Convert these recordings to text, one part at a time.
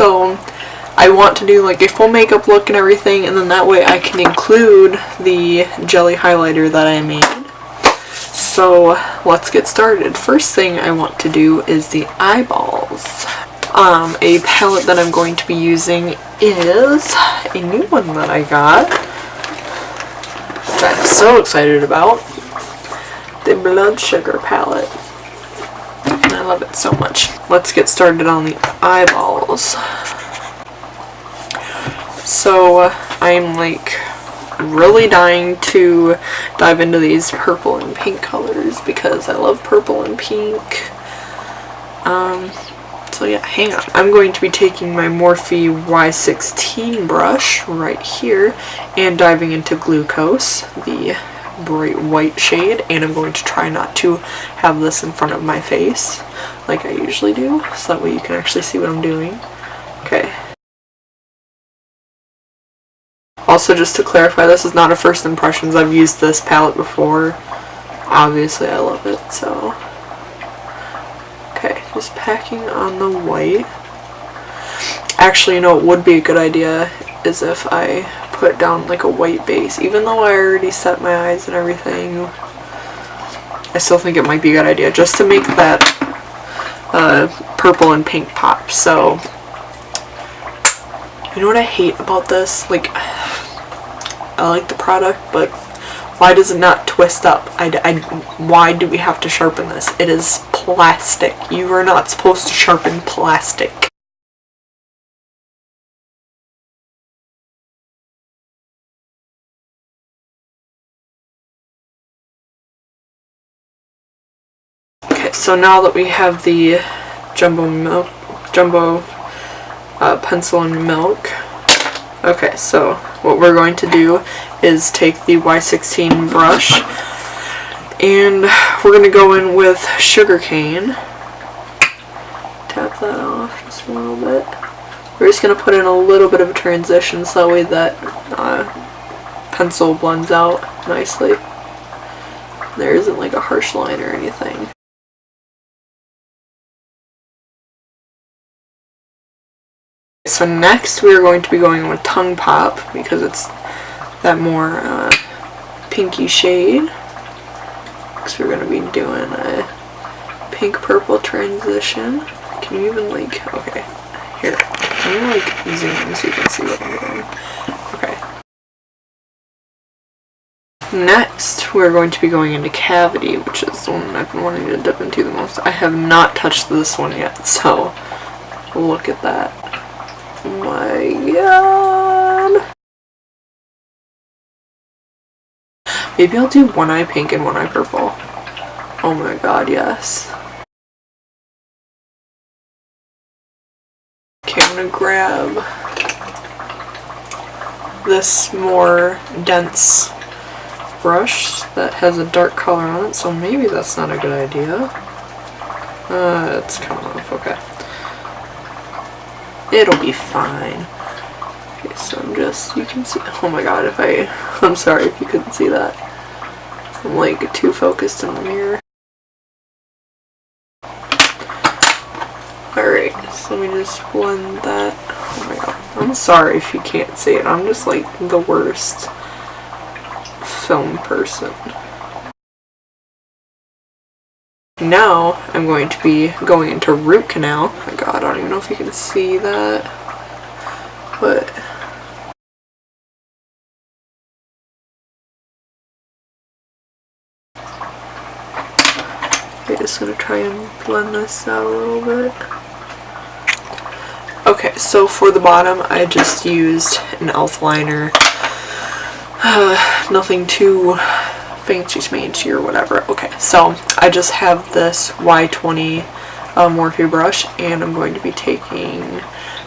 So I want to do like a full makeup look and everything, and then that way I can include the jelly highlighter that I made. So let's get started. First thing I want to do is the eyeballs. A palette that I'm going to be using is a new one that I got that I'm so excited about. The Blood Sugar palette. And I love it so much. Let's get started on the eyeballs. So I'm like really dying to dive into these purple and pink colors because I love purple and pink. So yeah, hang on. I'm going to be taking my Morphe Y16 brush right here and diving into Glucose, the bright white shade, and I'm going to try not to have this in front of my face like I usually do, so that way you can actually see what I'm doing. Okay. Also, just to clarify, this is not a first impressions. I've used this palette before. Obviously, I love it, so. Okay, just packing on the white. Actually, you know what would be a good idea is if I put down like a white base. Even though I already set my eyes and everything, I still think it might be a good idea just to make that purple and pink pop. So, you know what I hate about this? Like, I like the product, but why does it not twist up? Why do we have to sharpen this? It is plastic. You are not supposed to sharpen plastic. Okay, so now that we have the jumbo pencil and milk. Okay, so what we're going to do is take the Y16 brush and we're going to go in with sugarcane. Tap that off just a little bit. We're just going to put in a little bit of a transition so that way that pencil blends out nicely. There isn't like a harsh line or anything. So next we are going to be going with Tongue Pop because it's that more pinky shade. So we're going to be doing a pink-purple transition. Can you even like, okay, here, can you like zoom in so you can see what I'm doing? Okay. Next we're going to be going into Cavity, which is the one I've been wanting to dip into the most. I have not touched this one yet, so look at that. Oh my god. Maybe I'll do one eye pink and one eye purple. Oh my god, yes. Okay, I'm gonna grab this more dense brush that has a dark color on it, so maybe that's not a good idea. It's coming off, okay. It'll be fine. Okay, so I'm just, you can see, oh my god, I'm sorry if you couldn't see that. I'm like too focused in the mirror. Alright, so let me just blend that. Oh my god, I'm sorry if you can't see it. I'm just like the worst film person. Now I'm going to be going into Root Canal. Oh my god, I don't even know if you can see that, but I'm just gonna try and blend this out a little bit. Okay, so for the bottom I just used an e.l.f. liner. Nothing too fancy schmancy or whatever. Okay, so I just have this Y20 Morphe brush, and I'm going to be taking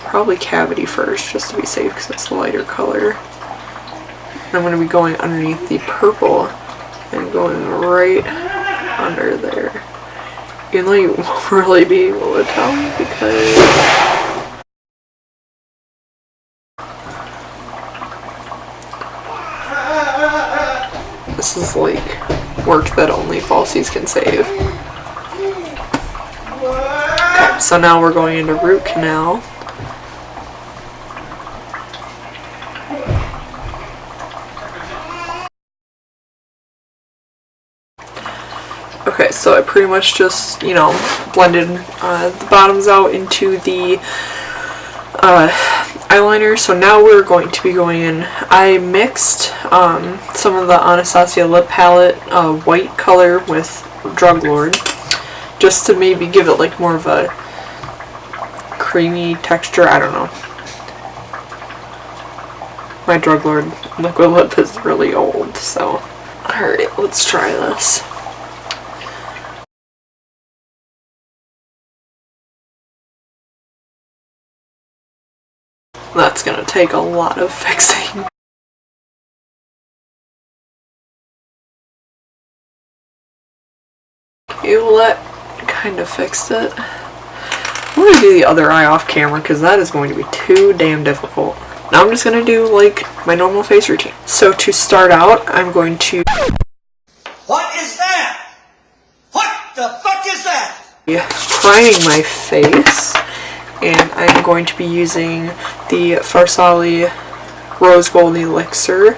probably Cavity first, just to be safe because it's the lighter color. And I'm going to be going underneath the purple and going right under there. Even though you won't really be able to tell because this is like work that only falsies can save. Okay, so now we're going into Root Canal. Okay, so I pretty much just, you know, blended the bottoms out into the eyeliner. So now we're going to be going in. I mixed some of the Anastasia lip palette white color with Drug Lord, just to maybe give it like more of a creamy texture. I don't know. My Drug Lord liquid lip is really old, so alright, let's try this. That's gonna take a lot of fixing. Okay, well that kind of fixed it. I'm gonna do the other eye off camera because that is going to be too damn difficult. Now I'm just gonna do like my normal face routine. So to start out, I'm going to... What is that? What the fuck is that? Priming my face, and I'm going to be using the Farsali Rose Gold Elixir.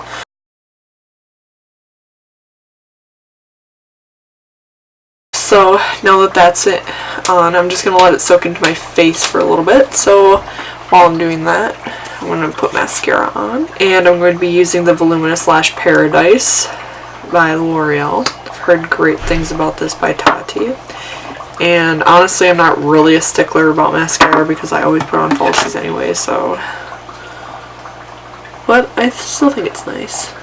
So now that that's it on, I'm just going to let it soak into my face for a little bit. So while I'm doing that, I'm going to put mascara on. And I'm going to be using the Voluminous Lash Paradise by L'Oreal. I've heard great things about this by Tati. And honestly, I'm not really a stickler about mascara because I always put on falsies anyway, so... But I still think it's nice.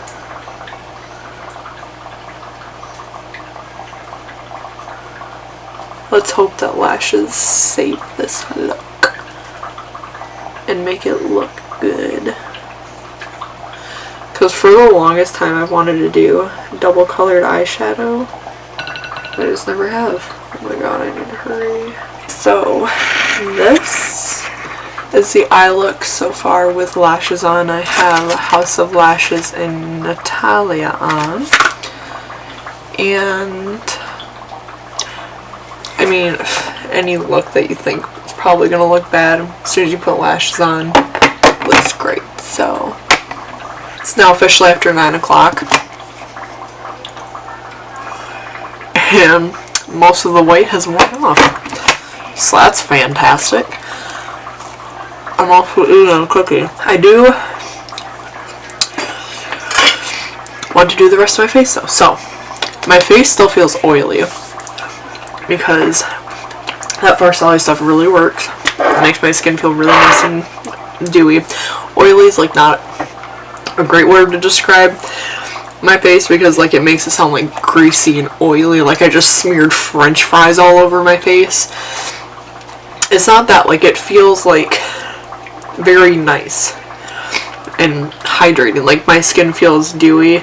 Let's hope that lashes save this look and make it look good. Because for the longest time I've wanted to do double colored eyeshadow, but I just never have. Oh my god, I need to hurry. So, this is the eye look so far with lashes on. I have House of Lashes and Natalia on. And I mean, any look that you think is probably going to look bad as soon as you put lashes on looks great. So, it's now officially after 9 o'clock. And most of the weight has worn off. So that's fantastic. I'm also eating a cookie. I do want to do the rest of my face though. So, my face still feels oily because that Farsali stuff really works. It makes my skin feel really nice and dewy. Oily is like not a great word to describe my face because like it makes it sound like greasy and oily, like I just smeared French fries all over my face. It's not that, like it feels like very nice and hydrating, like my skin feels dewy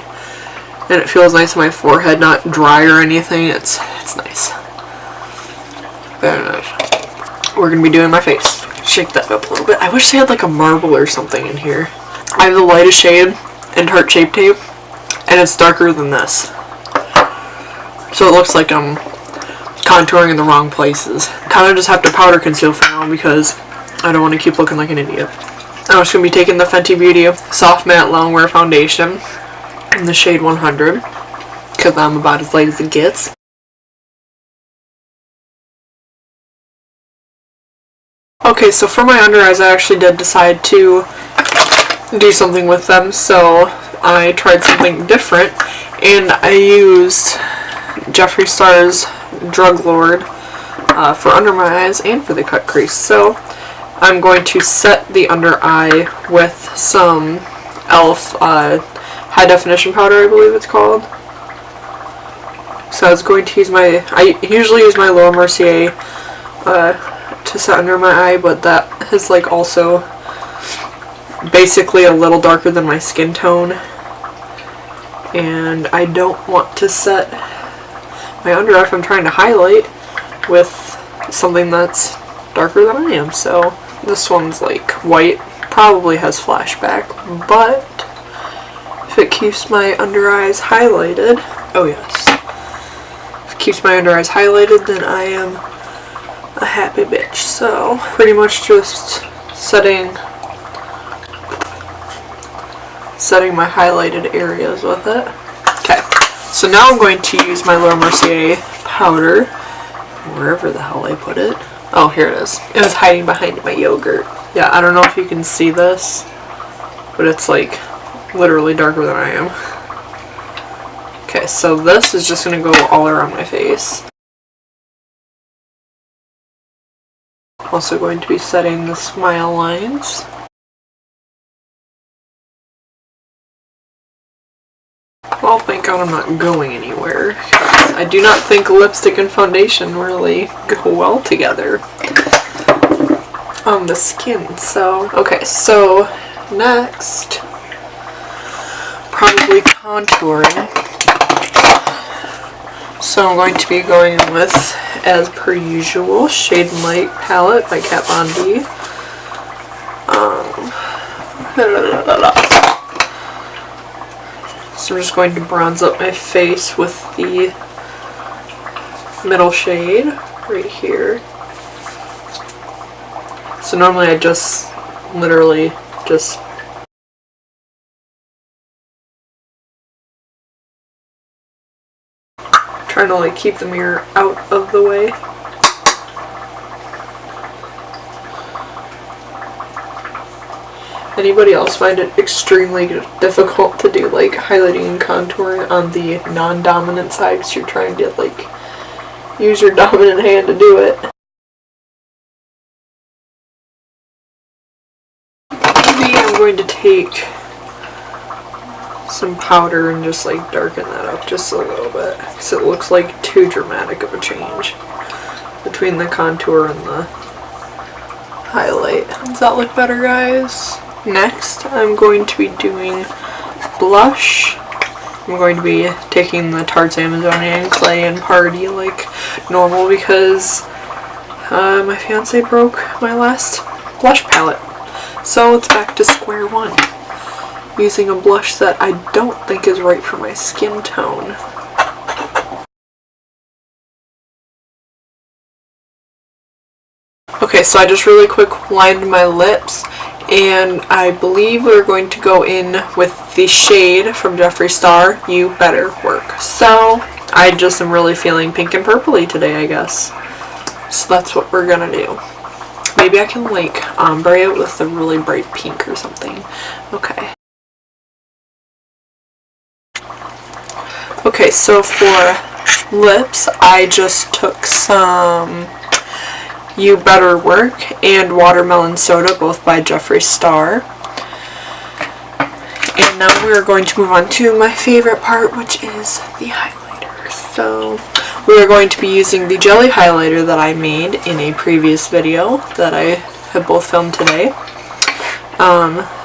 and it feels nice on my forehead, not dry or anything. It's nice. Very nice. We're gonna be doing my face. Shake that up a little bit. I wish they had like a marble or something in here. I have the lightest shade in Tarte Shape Tape, and it's darker than this. So it looks like I'm contouring in the wrong places. Kind of just have to powder conceal for now because I don't want to keep looking like an idiot. I'm just going to be taking the Fenty Beauty Soft Matte Longwear Foundation in the shade 100 because I'm about as light as it gets. Okay, so for my under eyes, I actually did decide to do something with them, so I tried something different, and I used Jeffree Star's Drug Lord for under my eyes and for the cut crease. So I'm going to set the under eye with some e.l.f. high definition powder, I believe it's called. So I was going to use I usually use my Laura Mercier to set under my eye, but that is like also basically a little darker than my skin tone, and I don't want to set my under eye if I'm trying to highlight with something that's darker than I am. So this one's like white, probably has flashback, but if it keeps my under eyes highlighted, oh yes, if it keeps my under eyes highlighted, then I am a happy bitch. So pretty much just setting my highlighted areas with it. Okay, so now I'm going to use my Laura Mercier powder, wherever the hell I put it. Oh, here it is. It was hiding behind my yogurt. Yeah, I don't know if you can see this, but it's like literally darker than I am. Okay, so this is just going to go all around my face. Also going to be setting the smile lines. Well, thank God I'm not going anywhere. I do not think lipstick and foundation really go well together on the skin. So, okay, so next, probably contouring. So I'm going to be going with, as per usual, Shade and Light palette by Kat Von D. So I'm just going to bronze up my face with the middle shade right here. So normally I just literally just trying to like keep the mirror out of the way. Anybody else find it extremely difficult to do like highlighting and contouring on the non-dominant side because you're trying to like use your dominant hand to do it? Maybe I'm going to take some powder and just like darken that up just a little bit because it looks like too dramatic of a change between the contour and the highlight. Does that look better, guys? Next, I'm going to be doing blush. I'm going to be taking the Tarte's Amazonian Clay and Party like normal because my fiance broke my last blush palette. So it's back to square one, using a blush that I don't think is right for my skin tone. Okay, so I just really quick lined my lips, and I believe we're going to go in with the shade from Jeffree Star, You Better Work. So I just am really feeling pink and purpley today, I guess. So that's what we're gonna do. Maybe I can like ombre it with a really bright pink or something. Okay. Okay, so for lips, I just took some You Better Work and Watermelon Soda, both by Jeffree Star. And now we're going to move on to my favorite part, which is the highlighter. So we are going to be using the jelly highlighter that I made in a previous video that I have both filmed today.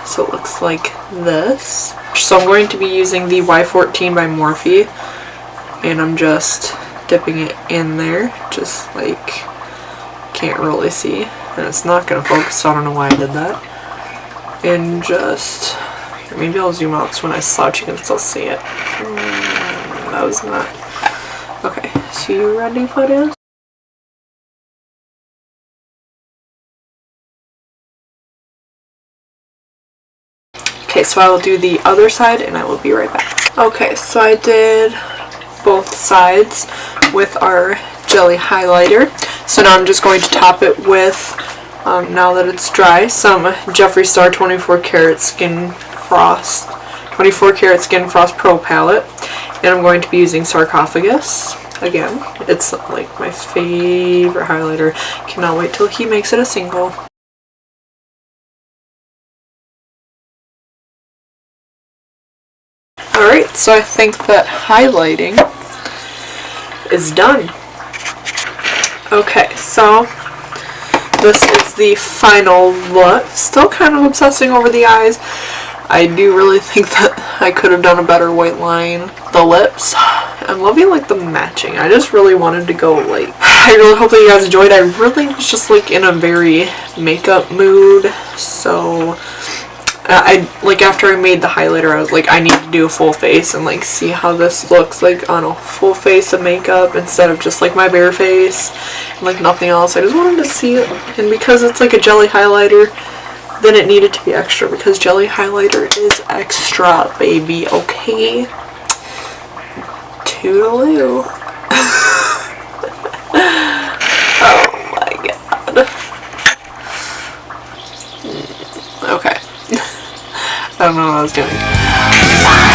So it looks like this. So I'm going to be using the Y14 by Morphe, and I'm just dipping it in there, just like, can't really see, and it's not going to focus, so I don't know why I did that. And just, maybe I'll zoom out so when I slouch you can still see it. That was not. Okay, so you ready for this? Okay, so I will do the other side and I will be right back. Okay, so I did both sides with our jelly highlighter. So now I'm just going to top it with, now that it's dry, some Jeffree Star 24 Karat Skin Frost Pro Palette. And I'm going to be using Sarcophagus. Again, it's like my favorite highlighter. Cannot wait till he makes it a single. Alright, so I think that highlighting is done. Okay, so this is the final look. Still kind of obsessing over the eyes. I do really think that I could have done a better white line. The lips, I'm loving like the matching. I just really wanted to go like, I really hope that you guys enjoyed. I really was just like in a very makeup mood, so I like after I made the highlighter I was like I need to do a full face and like see how this looks like on a full face of makeup instead of just like my bare face and like nothing else. I just wanted to see it, and because it's like a jelly highlighter, then it needed to be extra because jelly highlighter is extra, baby, okay? Toodaloo. I don't know what I was doing. Bye!